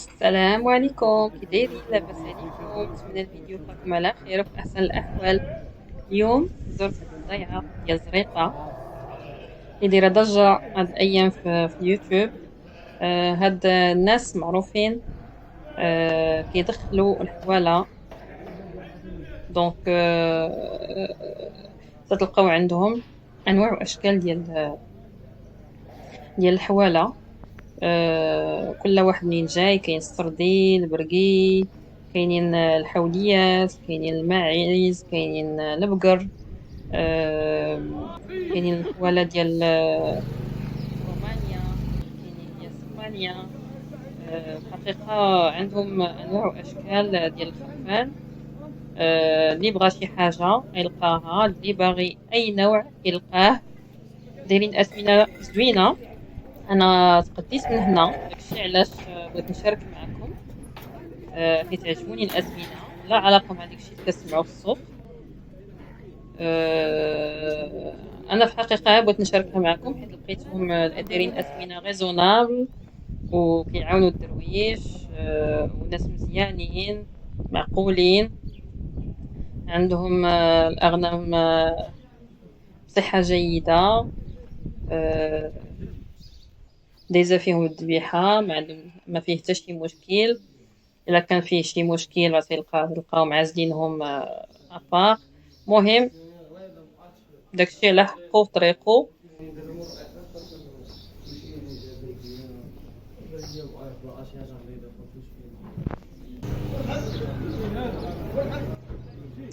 السلام عليكم، كي دايرين؟ لاباس عليكم؟ نتمنى الفيديو يلقاكم على خير وفي احسن الاحوال. اليوم زرت هاد الضيعه ديال زريقه اللي دايره ضجه هاد الايام في اليوتيوب. هاد الناس معروفين، كيدخلوا الحواله. دونك تتلقاو عندهم انواع واشكال ديال الحواله. كل واحد منين جاي، كاين السردين، البرقي، كاينين الحوليات، كاينين الماعز، كاينين البقر، كاينين الحواله ديال رومانيا، كاينين ديال اسبانيا. الحقيقه عندهم انواع واشكال ديال الخرفان. اللي بغى شي حاجه يلقاها، اللي باغي اي نوع يلقاه. دايرين اثمنه زوينه. انا تقديت من هنا، داكشي علاش بغيت نشارك معكم. حيت عجبوني الاثمنه، لا علاقه مع داكشي اللي كتسمعوا في السوق. انا في الحقيقه بغيت نشاركها معكم حيت لقيتهم دايرين اثمنه ريزونابل وكيعاونوا الدرويش. وناس مزيانين معقولين. عندهم الاغنام بصحه جيده. آه، دايزه فيهم الذبيحه، ما فيه حتى شي مشكل. الا كان فيه شي مشكل راه تلقاو عازلينهم ابار. مهم داكشي على حقه وطريقه.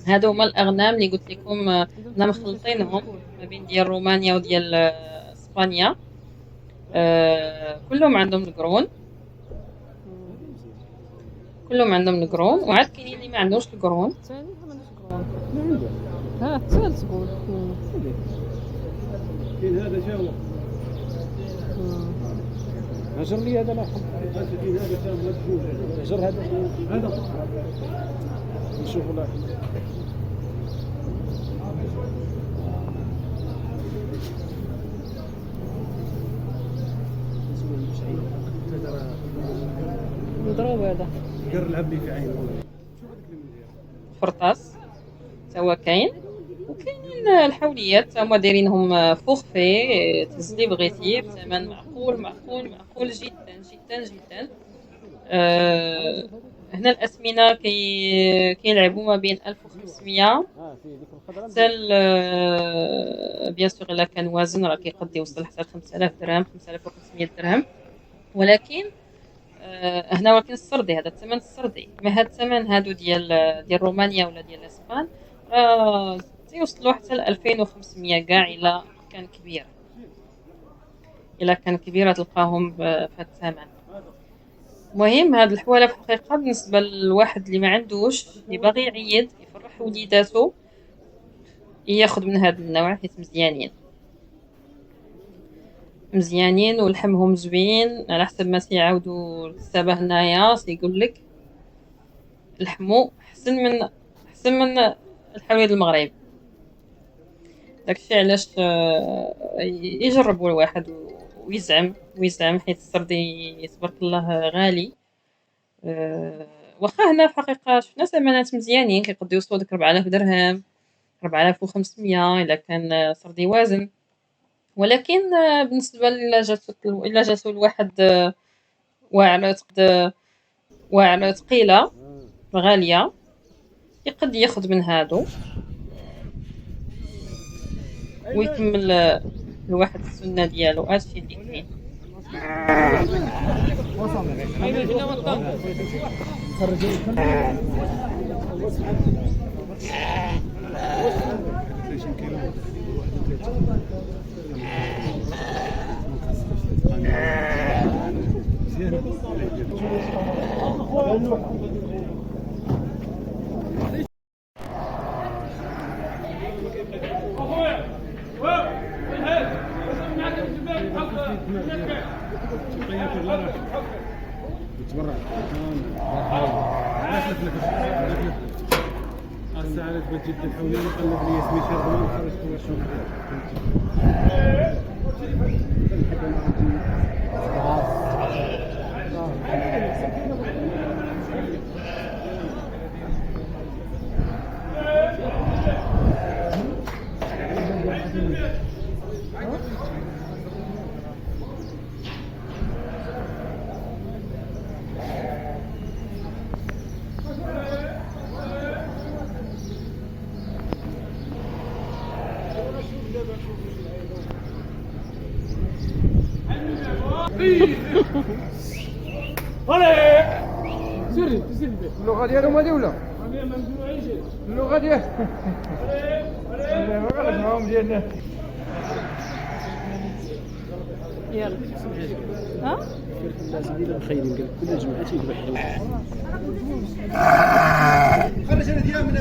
هادو هما الاغنام اللي قلت لكم. انا مخلطينهم ما بين ديال رومانيا وديال اسبانيا. كلهم عندهم القرون، كلهم عندهم القرون، وعاد كاينين اللي ما عندهمش القرون. ها سؤال تقول كاين هذا جاوا هجر لي هذا. لا كاين هذا جاوا مجهول. هجر هذا نشوفوا. لا نضرب هذا قر لعب لي في عينه. فرطاس تا هو كاين. وكاينين الحوليات هما دايرينهم فوغفي، تهز اللي بغيتي بثمن معقول معقول معقول جدا جدا جدا. هنا الأثمنة كيلعبوا ما بين 1500 حتى بيان سور إلا كان وازن راه كيقد يوصل حتى 5000 درهم، 5500 درهم. ولكن هنا ولكن السردي، هذا الثمن السردي. ما هاد الثمن هادو ديال رومانيا ولا ديال اسبان راه تيوصلوا حتى ل 2500 كاع الا كان كبير. الا كان كبير تلقاهم بهذا الثمن. المهم هاد الحواله في الحقيقه بالنسبه لواحد اللي ما عندوش، اللي باغي يعيد يفرح وليداتو، ياخذ من هاد النوع حيت مزيانين مزيانين ولحمهم زوين. على حسب ما تيعاودوا السبه هنايا تيقول لك لحمو احسن من الحوايج المغرب. داكشي علاش يجربوا الواحد ويزعم حيت السردي تبارك الله غالي. واخا هنا في الحقيقه شفنا ثمنات مزيانين، كيقدروا يوصلوا ديك 4000 درهم، 4500 الا كان سردي وازن. ولكن بالنسبه الا جاتو الواحد واعر ثقيله غاليه، يقد ياخذ من هادو ويكمل الواحد السنه ديالو. هادشي اللي كاين. تبرع الساعة بجد الحولي قلب لي اسمي شربان خرجت وشوف سيري سيري اللغه ديالهم هذه ولا انا ما نديرو اي شيء اللغه ديال ما غلط معاهم ديالنا يلا ها الناس اللي مخيلين قال كل جمعه تيذبح خرج انا ديال من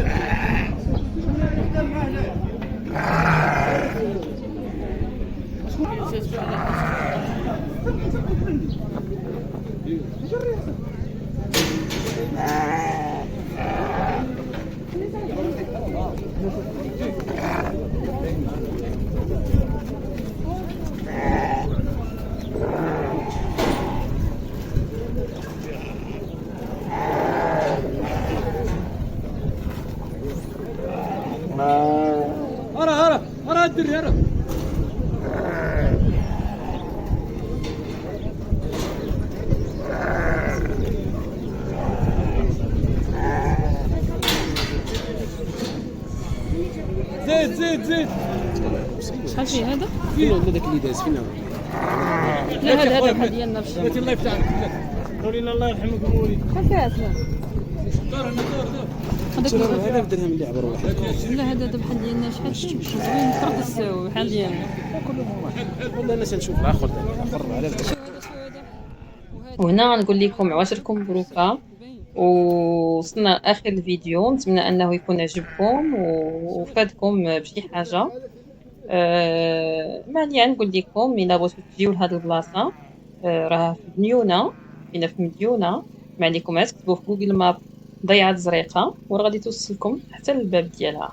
ارى الدري ارى زيد شحال فيه هذا؟ فين ولا داك اللي داز فين لا هذا بحال ديالنا في بغيتي الله يفتح عليك قولي الله يرحمك وليدي شحال فيها اسماء؟ هذا بدرهم اللي عبر واحد لا هذا بحال ديالنا شحال زوين فرق الساو بحال ديالنا والله انا تنشوف الاخر على وهنا غنقول لكم عواشركم مبروكه ووصلنا لاخر الفيديو. نتمنى انه يكون عجبكم وفادكم بشي حاجه. ما عليا نقول لكم الا بغيتو تجيو لهاد البلاصه راه في بنيونه فينا في مديونه. ما عليكم غير تكتبوا في جوجل ماب ضيعه زريقه وراه غادي توصلكم حتى للباب ديالها.